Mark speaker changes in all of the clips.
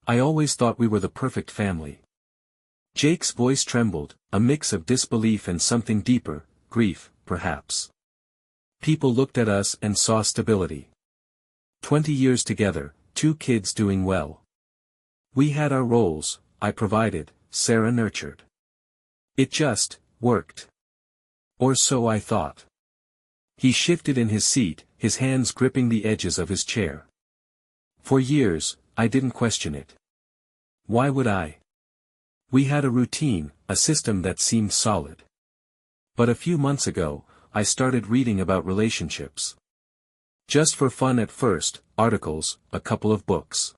Speaker 1: I always thought we were the perfect family. Jake's voice trembled, a mix of disbelief and something deeper, grief, perhaps. People looked at us and saw stability. 20 years together, 2 kids doing well. We had our roles, I provided, Sarah nurtured. It just worked. Or so I thought. He shifted in his seat, his hands gripping the edges of his chair. For years, I didn't question it. Why would I? We had a routine, a system that seemed solid. But a few months ago, I started reading about relationships. Just for fun at first, articles, a couple of books.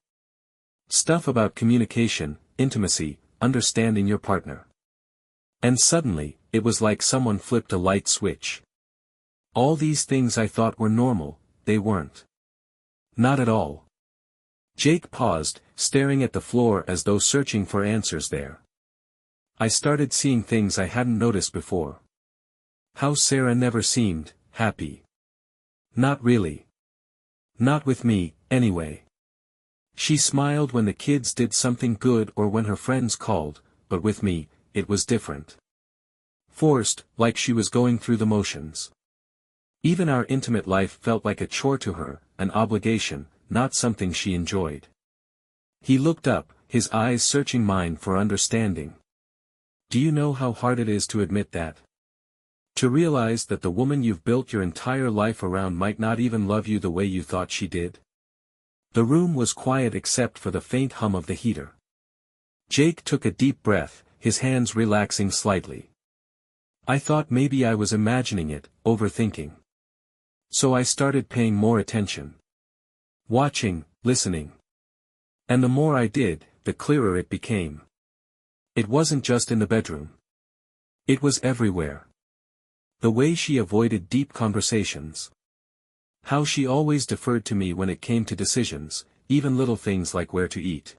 Speaker 1: Stuff about communication, intimacy, understanding your partner. And suddenly, it was like someone flipped a light switch. All these things I thought were normal, they weren't. Not at all. Jake paused, staring at the floor as though searching for answers there. I started seeing things I hadn't noticed before. How Sarah never seemed happy. Not really. Not with me, anyway. She smiled when the kids did something good or when her friends called, but with me, it was different. Forced, like she was going through the motions. Even our intimate life felt like a chore to her, an obligation, not something she enjoyed. He looked up, his eyes searching mine for understanding. Do you know how hard it is to admit that? To realize that the woman you've built your entire life around might not even love you the way you thought she did? The room was quiet except for the faint hum of the heater. Jake took a deep breath, his hands relaxing slightly. I thought maybe I was imagining it, overthinking. So I started paying more attention. Watching, listening. And the more I did, the clearer it became. It wasn't just in the bedroom. It was everywhere. The way she avoided deep conversations. How she always deferred to me when it came to decisions, even little things like where to eat.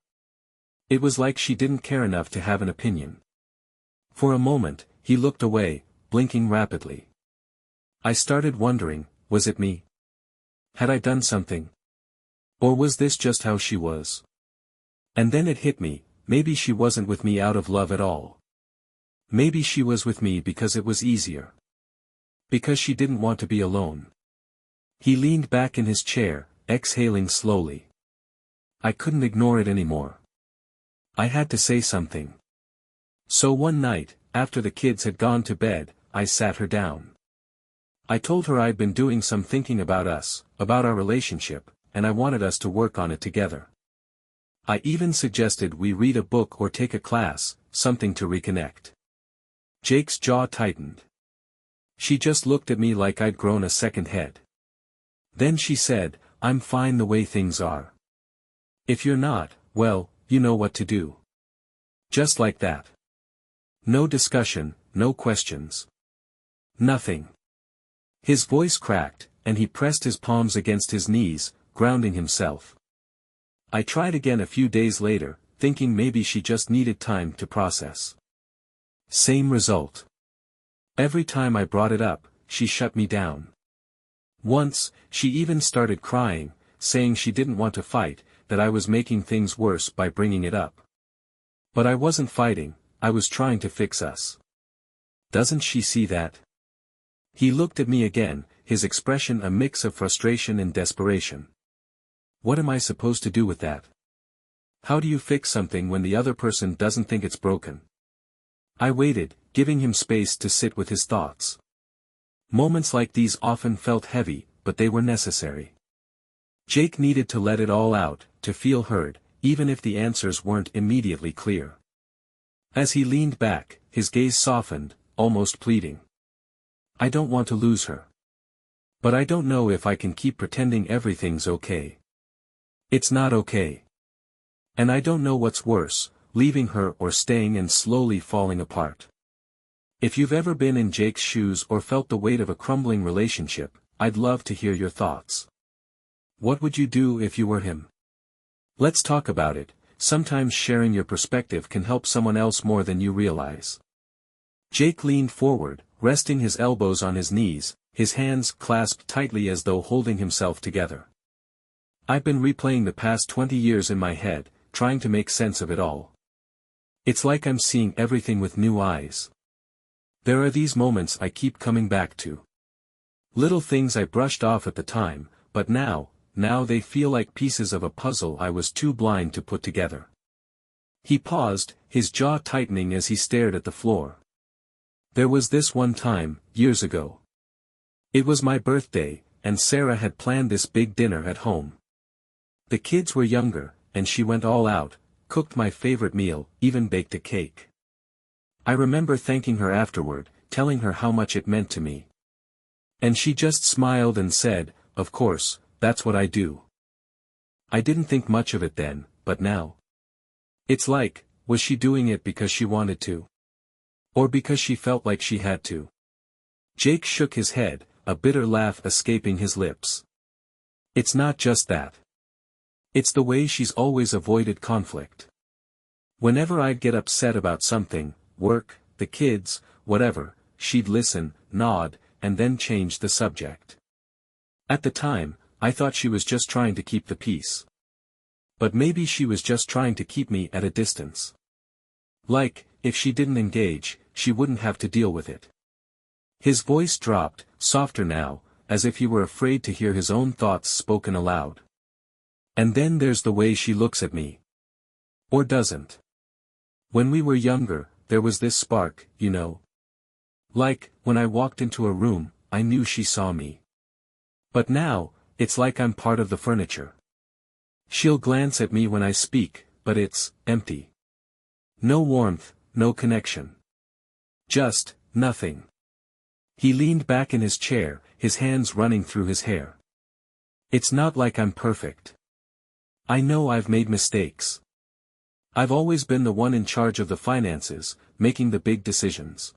Speaker 1: It was like she didn't care enough to have an opinion. For a moment, he looked away, blinking rapidly. I started wondering, was it me? Had I done something? Or was this just how she was? And then it hit me, maybe she wasn't with me out of love at all. Maybe she was with me because it was easier. Because she didn't want to be alone. He leaned back in his chair, exhaling slowly. I couldn't ignore it anymore. I had to say something. So one night, after the kids had gone to bed, I sat her down. I told her I'd been doing some thinking about us, about our relationship, and I wanted us to work on it together. I even suggested we read a book or take a class, something to reconnect. Jake's jaw tightened. She just looked at me like I'd grown a second head. Then she said, I'm fine the way things are. If you're not, well, you know what to do. Just like that. No discussion, no questions. Nothing. His voice cracked, and he pressed his palms against his knees, grounding himself. I tried again a few days later, thinking maybe she just needed time to process. Same result. Every time I brought it up, she shut me down. Once, she even started crying, saying she didn't want to fight, that I was making things worse by bringing it up. But I wasn't fighting, I was trying to fix us. Doesn't she see that? He looked at me again, his expression a mix of frustration and desperation. What am I supposed to do with that? How do you fix something when the other person doesn't think it's broken? I waited, giving him space to sit with his thoughts. Moments like these often felt heavy, but they were necessary. Jake needed to let it all out, to feel heard, even if the answers weren't immediately clear. As he leaned back, his gaze softened, almost pleading. I don't want to lose her. But I don't know if I can keep pretending everything's okay. It's not okay. And I don't know what's worse, leaving her or staying and slowly falling apart. If you've ever been in Jake's shoes or felt the weight of a crumbling relationship, I'd love to hear your thoughts. What would you do if you were him? Let's talk about it. Sometimes sharing your perspective can help someone else more than you realize. Jake leaned forward, resting his elbows on his knees, his hands clasped tightly as though holding himself together. I've been replaying the past 20 years in my head, trying to make sense of it all. It's like I'm seeing everything with new eyes. There are these moments I keep coming back to. Little things I brushed off at the time, but now they feel like pieces of a puzzle I was too blind to put together. He paused, his jaw tightening as he stared at the floor. There was this one time, years ago. It was my birthday, and Sarah had planned this big dinner at home. The kids were younger, and she went all out, cooked my favorite meal, even baked a cake. I remember thanking her afterward, telling her how much it meant to me. And she just smiled and said, "Of course, that's what I do." I didn't think much of it then, but now. It's like, was she doing it because she wanted to? Or because she felt like she had to? Jake shook his head, a bitter laugh escaping his lips. It's not just that. It's the way she's always avoided conflict. Whenever I'd get upset about something, work, the kids, whatever, she'd listen, nod, and then change the subject. At the time, I thought she was just trying to keep the peace. But maybe she was just trying to keep me at a distance. Like, if she didn't engage, she wouldn't have to deal with it. His voice dropped, softer now, as if he were afraid to hear his own thoughts spoken aloud. And then there's the way she looks at me. Or doesn't. When we were younger, there was this spark, you know. Like, when I walked into a room, I knew she saw me. But now, it's like I'm part of the furniture. She'll glance at me when I speak, but it's empty. No warmth, no connection. Just nothing. He leaned back in his chair, his hands running through his hair. It's not like I'm perfect. I know I've made mistakes. I've always been the one in charge of the finances, making the big decisions.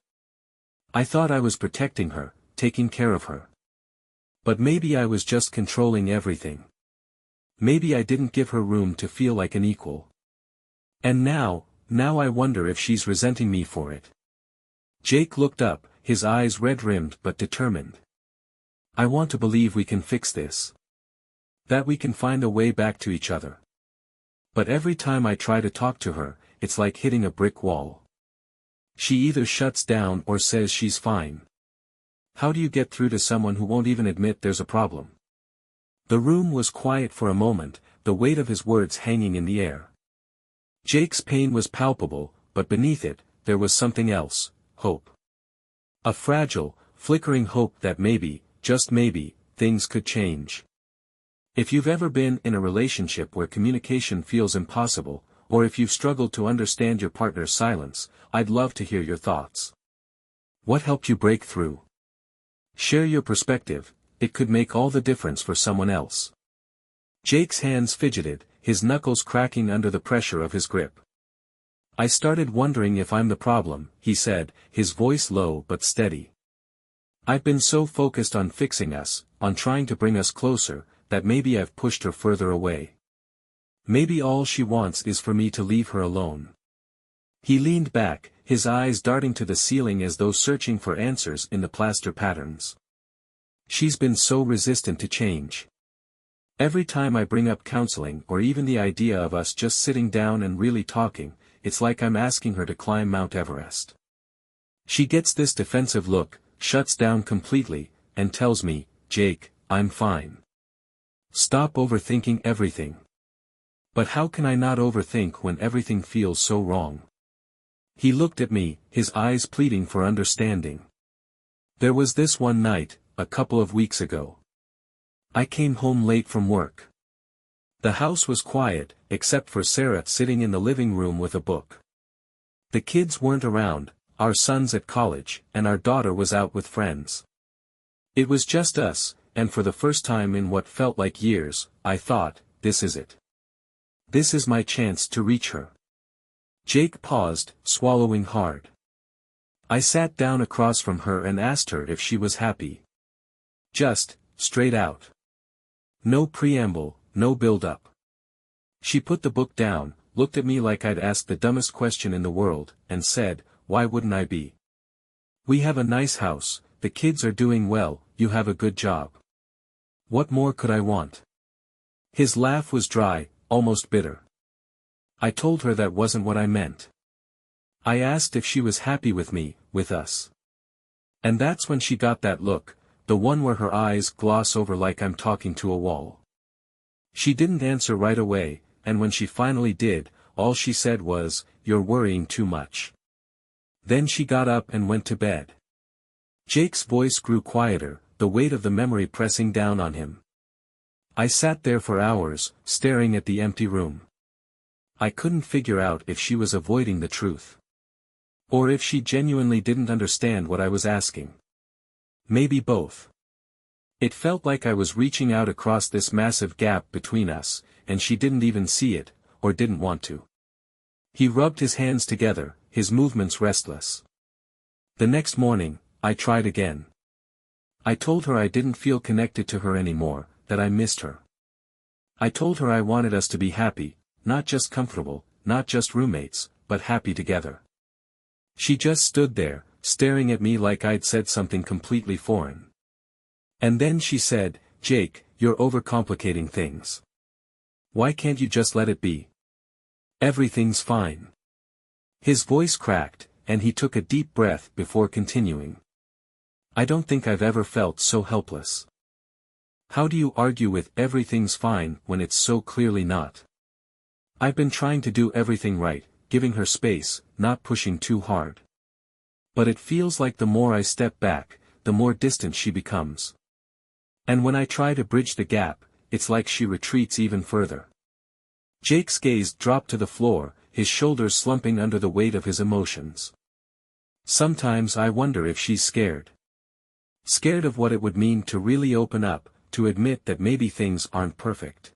Speaker 1: I thought I was protecting her, taking care of her. But maybe I was just controlling everything. Maybe I didn't give her room to feel like an equal. And now I wonder if she's resenting me for it. Jake looked up, his eyes red-rimmed but determined. I want to believe we can fix this. That we can find a way back to each other. But every time I try to talk to her, it's like hitting a brick wall. She either shuts down or says she's fine. How do you get through to someone who won't even admit there's a problem? The room was quiet for a moment, the weight of his words hanging in the air. Jake's pain was palpable, but beneath it, there was something else, hope. A fragile, flickering hope that maybe, just maybe, things could change. If you've ever been in a relationship where communication feels impossible, or if you've struggled to understand your partner's silence, I'd love to hear your thoughts. What helped you break through? Share your perspective, it could make all the difference for someone else. Jake's hands fidgeted, his knuckles cracking under the pressure of his grip. I started wondering if I'm the problem, he said, his voice low but steady. I've been so focused on fixing us, on trying to bring us closer, that maybe I've pushed her further away. Maybe all she wants is for me to leave her alone. He leaned back, his eyes darting to the ceiling as though searching for answers in the plaster patterns. She's been so resistant to change. Every time I bring up counseling or even the idea of us just sitting down and really talking, it's like I'm asking her to climb Mount Everest. She gets this defensive look, shuts down completely, and tells me, "Jake, I'm fine. Stop overthinking everything." But how can I not overthink when everything feels so wrong? He looked at me, his eyes pleading for understanding. There was this one night, a couple of weeks ago. I came home late from work. The house was quiet, except for Sarah sitting in the living room with a book. The kids weren't around, our son's at college, and our daughter was out with friends. It was just us, and for the first time in what felt like years, I thought, this is it. This is my chance to reach her. Jake paused, swallowing hard. I sat down across from her and asked her if she was happy. Just, straight out. No preamble, no build-up. She put the book down, looked at me like I'd asked the dumbest question in the world, and said, "Why wouldn't I be? We have a nice house, the kids are doing well, you have a good job. What more could I want?" His laugh was dry, almost bitter. I told her that wasn't what I meant. I asked if she was happy with me, with us. And that's when she got that look, the one where her eyes gloss over like I'm talking to a wall. She didn't answer right away, and when she finally did, all she said was, "You're worrying too much." Then she got up and went to bed. Jake's voice grew quieter, the weight of the memory pressing down on him. I sat there for hours, staring at the empty room. I couldn't figure out if she was avoiding the truth. Or if she genuinely didn't understand what I was asking. Maybe both. It felt like I was reaching out across this massive gap between us, and she didn't even see it, or didn't want to. He rubbed his hands together, his movements restless. The next morning, I tried again. I told her I didn't feel connected to her anymore, that I missed her. I told her I wanted us to be happy, not just comfortable, not just roommates, but happy together. She just stood there, staring at me like I'd said something completely foreign. And then she said, "Jake, you're overcomplicating things. Why can't you just let it be? Everything's fine." His voice cracked, and he took a deep breath before continuing. "I don't think I've ever felt so helpless. How do you argue with everything's fine when it's so clearly not? I've been trying to do everything right, giving her space, not pushing too hard. But it feels like the more I step back, the more distant she becomes. And when I try to bridge the gap, it's like she retreats even further." Jake's gaze dropped to the floor, his shoulders slumping under the weight of his emotions. "Sometimes I wonder if she's scared. Scared of what it would mean to really open up, to admit that maybe things aren't perfect.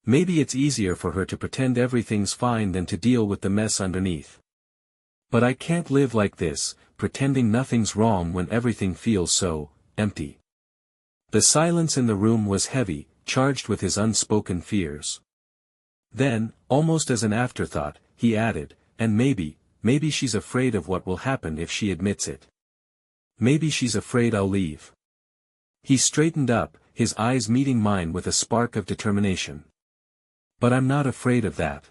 Speaker 1: Maybe it's easier for her to pretend everything's fine than to deal with the mess underneath. But I can't live like this, pretending nothing's wrong when everything feels so empty." The silence in the room was heavy, charged with his unspoken fears. Then, almost as an afterthought, he added, "And maybe she's afraid of what will happen if she admits it. Maybe she's afraid I'll leave." He straightened up, his eyes meeting mine with a spark of determination. "But I'm not afraid of that.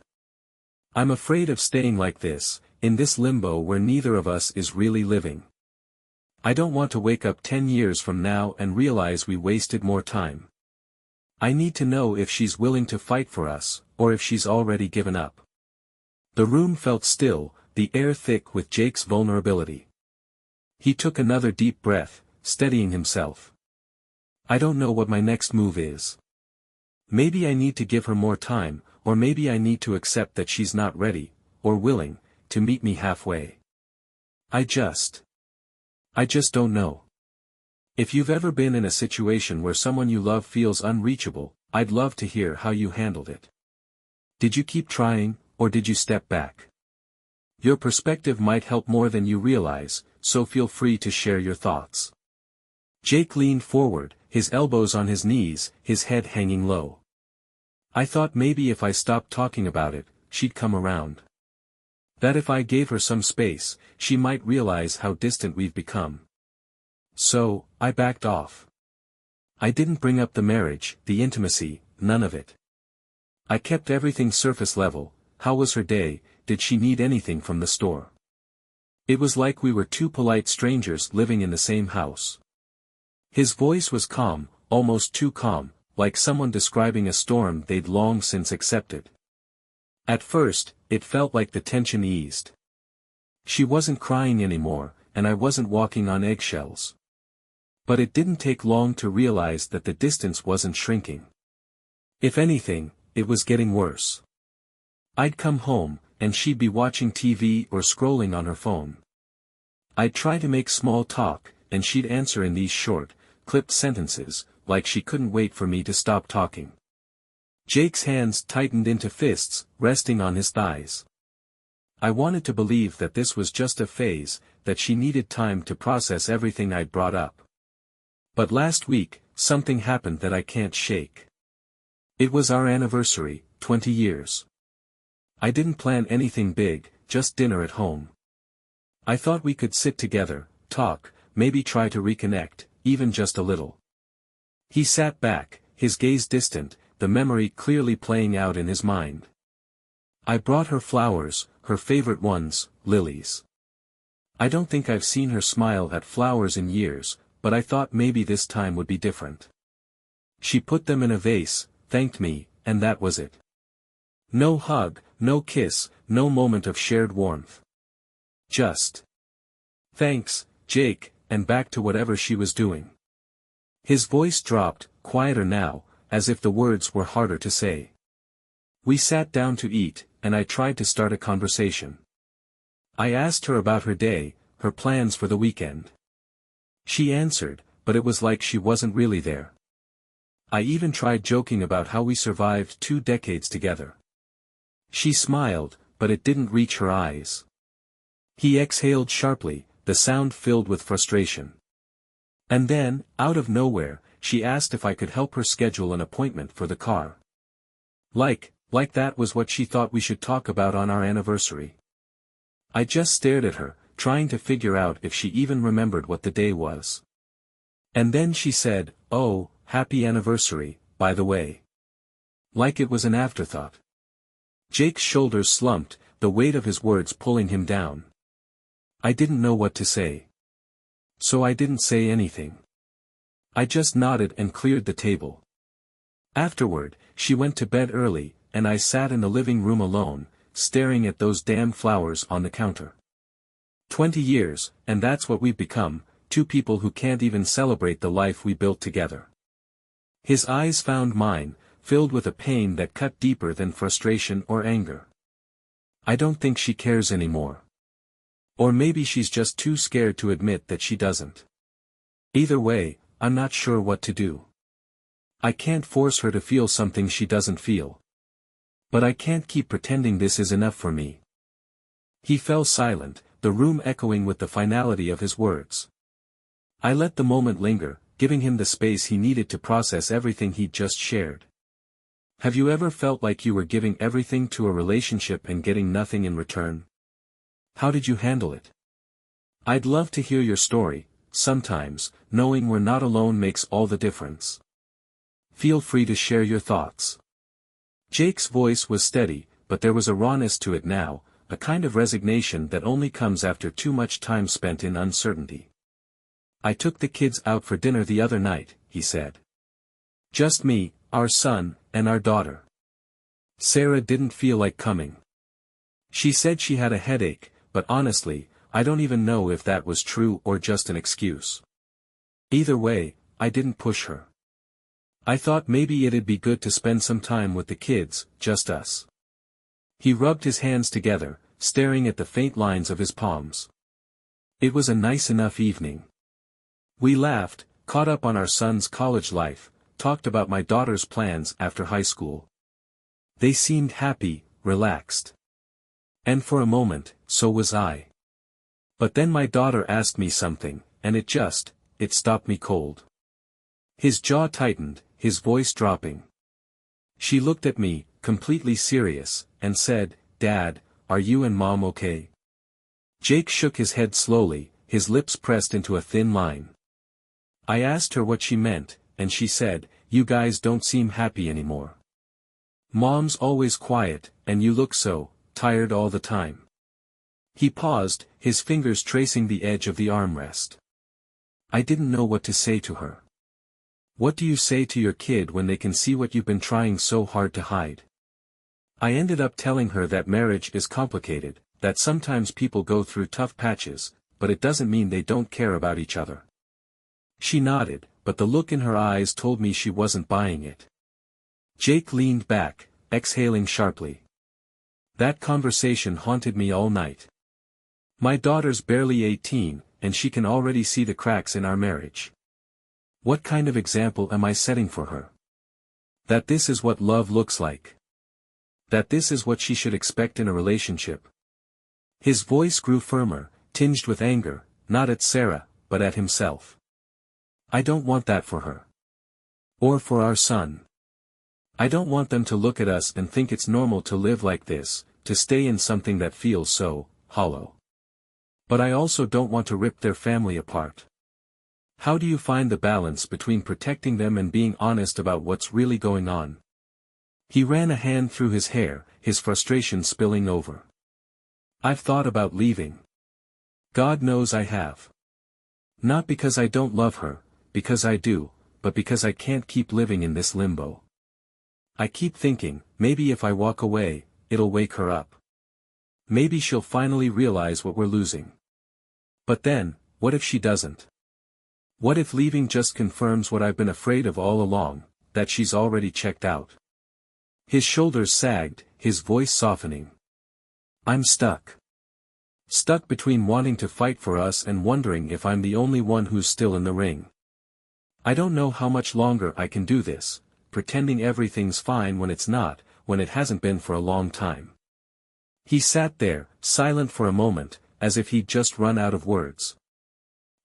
Speaker 1: I'm afraid of staying like this, in this limbo where neither of us is really living. I don't want to wake up 10 years from now and realize we wasted more time. I need to know if she's willing to fight for us, or if she's already given up." The room felt still, the air thick with Jake's vulnerability. He took another deep breath, steadying himself. "I don't know what my next move is. Maybe I need to give her more time, or maybe I need to accept that she's not ready, or willing, to meet me halfway. I just don't know. If you've ever been in a situation where someone you love feels unreachable, I'd love to hear how you handled it. Did you keep trying, or did you step back? Your perspective might help more than you realize, so feel free to share your thoughts." Jake leaned forward, his elbows on his knees, his head hanging low. "I thought maybe if I stopped talking about it, she'd come around. That if I gave her some space, she might realize how distant we've become. So, I backed off. I didn't bring up the marriage, the intimacy, none of it. I kept everything surface level. How was her day, did she need anything from the store? It was like we were two polite strangers living in the same house." His voice was calm, almost too calm, like someone describing a storm they'd long since accepted. At first, it felt like the tension eased. She wasn't crying anymore, and I wasn't walking on eggshells. But it didn't take long to realize that the distance wasn't shrinking. If anything, it was getting worse. I'd come home, and she'd be watching TV or scrolling on her phone. I'd try to make small talk, and she'd answer in these short, clipped sentences, like she couldn't wait for me to stop talking. Jake's hands tightened into fists, resting on his thighs. I wanted to believe that this was just a phase, that she needed time to process everything I'd brought up. But last week, something happened that I can't shake. It was our anniversary, 20 years. I didn't plan anything big, just dinner at home. I thought we could sit together, talk, maybe try to reconnect, even just a little. He sat back, his gaze distant, the memory clearly playing out in his mind. I brought her flowers, her favorite ones, lilies. I don't think I've seen her smile at flowers in years, but I thought maybe this time would be different. She put them in a vase, thanked me, and that was it. No hug, no kiss, no moment of shared warmth. Just thanks, Jake, and back to whatever she was doing. His voice dropped, quieter now, as if the words were harder to say. We sat down to eat, and I tried to start a conversation. I asked her about her day, her plans for the weekend. She answered, but it was like she wasn't really there. I even tried joking about how we survived 2 decades together. She smiled, but it didn't reach her eyes. He exhaled sharply, the sound filled with frustration. And then, out of nowhere, she asked if I could help her schedule an appointment for the car. Like that was what she thought we should talk about on our anniversary. I just stared at her, trying to figure out if she even remembered what the day was. And then she said, "Oh, happy anniversary, by the way." Like it was an afterthought. Jake's shoulders slumped, the weight of his words pulling him down. I didn't know what to say. So I didn't say anything. I just nodded and cleared the table. Afterward, she went to bed early, and I sat in the living room alone, staring at those damn flowers on the counter. 20 years, and that's what we've become, 2 people who can't even celebrate the life we built together. His eyes found mine, filled with a pain that cut deeper than frustration or anger. I don't think she cares anymore. Or maybe she's just too scared to admit that she doesn't. Either way, I'm not sure what to do. I can't force her to feel something she doesn't feel. But I can't keep pretending this is enough for me. He fell silent, the room echoing with the finality of his words. I let the moment linger, giving him the space he needed to process everything he'd just shared. Have you ever felt like you were giving everything to a relationship and getting nothing in return? How did you handle it? I'd love to hear your story. Sometimes, knowing we're not alone makes all the difference. Feel free to share your thoughts. Jake's voice was steady, but there was a rawness to it now, a kind of resignation that only comes after too much time spent in uncertainty. I took the kids out for dinner the other night, he said. Just me, our son, and our daughter. Sarah didn't feel like coming. She said she had a headache, but honestly, I don't even know if that was true or just an excuse. Either way, I didn't push her. I thought maybe it'd be good to spend some time with the kids, just us. He rubbed his hands together, staring at the faint lines of his palms. It was a nice enough evening. We laughed, caught up on our son's college life, talked about my daughter's plans after high school. They seemed happy, relaxed. And for a moment, so was I. But then my daughter asked me something, and it stopped me cold. His jaw tightened, his voice dropping. She looked at me, completely serious, and said, "Dad, are you and Mom okay?" Jake shook his head slowly, his lips pressed into a thin line. I asked her what she meant, and she said, "You guys don't seem happy anymore. Mom's always quiet, and you look so tired all the time." He paused, his fingers tracing the edge of the armrest. I didn't know what to say to her. What do you say to your kid when they can see what you've been trying so hard to hide? I ended up telling her that marriage is complicated, that sometimes people go through tough patches, but it doesn't mean they don't care about each other. She nodded, but the look in her eyes told me she wasn't buying it. Jake leaned back, exhaling sharply. That conversation haunted me all night. My daughter's barely 18, and she can already see the cracks in our marriage. What kind of example am I setting for her? That this is what love looks like. That this is what she should expect in a relationship. His voice grew firmer, tinged with anger, not at Sarah, but at himself. I don't want that for her. Or for our son. I don't want them to look at us and think it's normal to live like this, to stay in something that feels so hollow. But I also don't want to rip their family apart. How do you find the balance between protecting them and being honest about what's really going on? He ran a hand through his hair, his frustration spilling over. I've thought about leaving. God knows I have. Not because I don't love her, because I do, but because I can't keep living in this limbo. I keep thinking, maybe if I walk away, it'll wake her up. Maybe she'll finally realize what we're losing. But then, what if she doesn't? What if leaving just confirms what I've been afraid of all along, that she's already checked out? His shoulders sagged, his voice softening. I'm stuck. Stuck between wanting to fight for us and wondering if I'm the only one who's still in the ring. I don't know how much longer I can do this, pretending everything's fine when it's not, when it hasn't been for a long time. He sat there, silent for a moment, as if he'd just run out of words.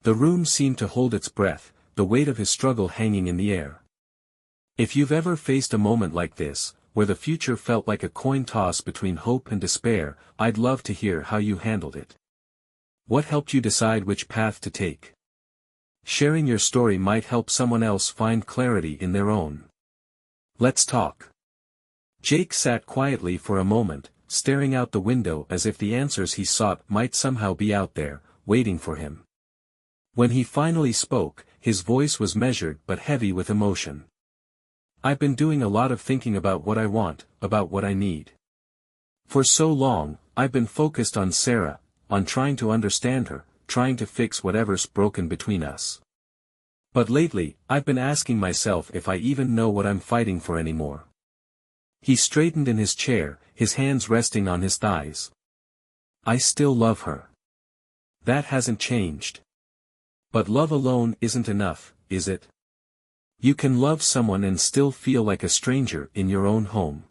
Speaker 1: The room seemed to hold its breath, the weight of his struggle hanging in the air. If you've ever faced a moment like this, where the future felt like a coin toss between hope and despair, I'd love to hear how you handled it. What helped you decide which path to take? Sharing your story might help someone else find clarity in their own. Let's talk. Jake sat quietly for a moment, staring out the window as if the answers he sought might somehow be out there, waiting for him. When he finally spoke, his voice was measured but heavy with emotion. I've been doing a lot of thinking about what I want, about what I need. For so long, I've been focused on Sarah, on trying to understand her, trying to fix whatever's broken between us. But lately, I've been asking myself if I even know what I'm fighting for anymore. He straightened in his chair, his hands resting on his thighs. I still love her. That hasn't changed. But love alone isn't enough, is it? You can love someone and still feel like a stranger in your own home.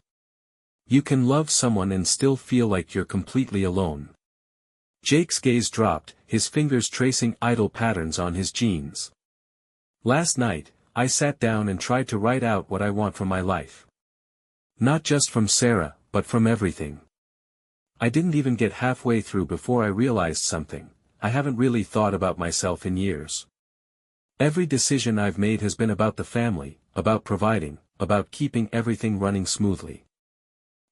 Speaker 1: You can love someone and still feel like you're completely alone. Jake's gaze dropped, his fingers tracing idle patterns on his jeans. Last night, I sat down and tried to write out what I want from my life. Not just from Sarah, but from everything. I didn't even get halfway through before I realized something. I haven't really thought about myself in years. Every decision I've made has been about the family, about providing, about keeping everything running smoothly.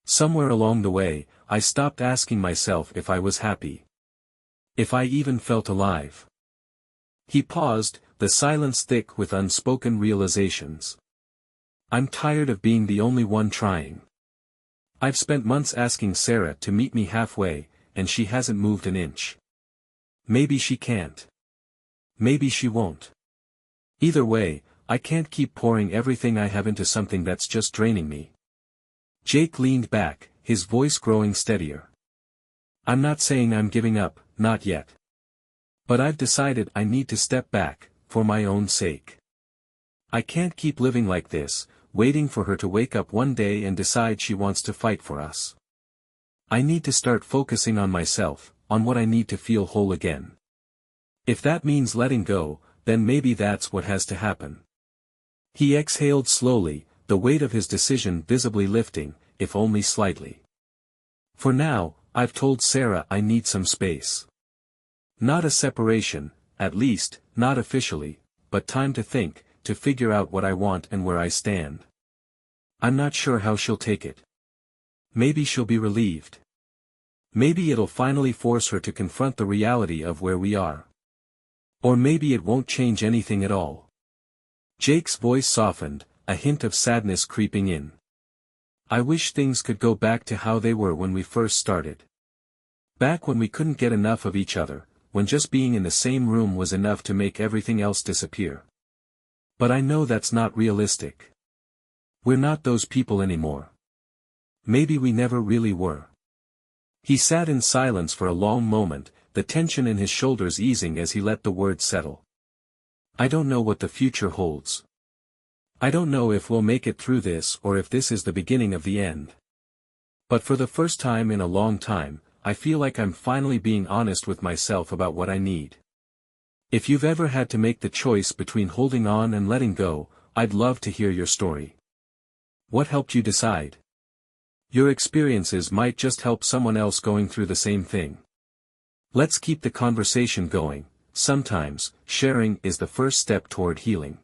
Speaker 1: Somewhere along the way, I stopped asking myself if I was happy. If I even felt alive. He paused, the silence thick with unspoken realizations. I'm tired of being the only one trying. I've spent months asking Sarah to meet me halfway, and she hasn't moved an inch. Maybe she can't. Maybe she won't. Either way, I can't keep pouring everything I have into something that's just draining me. Jake leaned back, his voice growing steadier. I'm not saying I'm giving up, not yet. But I've decided I need to step back, for my own sake. I can't keep living like this, waiting for her to wake up one day and decide she wants to fight for us. I need to start focusing on myself, on what I need to feel whole again. If that means letting go, then maybe that's what has to happen. He exhaled slowly, the weight of his decision visibly lifting, if only slightly. For now, I've told Sarah I need some space. Not a separation, at least, not officially, but time to think, to figure out what I want and where I stand. I'm not sure how she'll take it. Maybe she'll be relieved. Maybe it'll finally force her to confront the reality of where we are. Or maybe it won't change anything at all. Jake's voice softened, a hint of sadness creeping in. I wish things could go back to how they were when we first started. Back when we couldn't get enough of each other, when just being in the same room was enough to make everything else disappear. But I know that's not realistic. We're not those people anymore. Maybe we never really were. He sat in silence for a long moment, the tension in his shoulders easing as he let the words settle. I don't know what the future holds. I don't know if we'll make it through this or if this is the beginning of the end. But for the first time in a long time, I feel like I'm finally being honest with myself about what I need. If you've ever had to make the choice between holding on and letting go, I'd love to hear your story. What helped you decide? Your experiences might just help someone else going through the same thing. Let's keep the conversation going. Sometimes, sharing is the first step toward healing.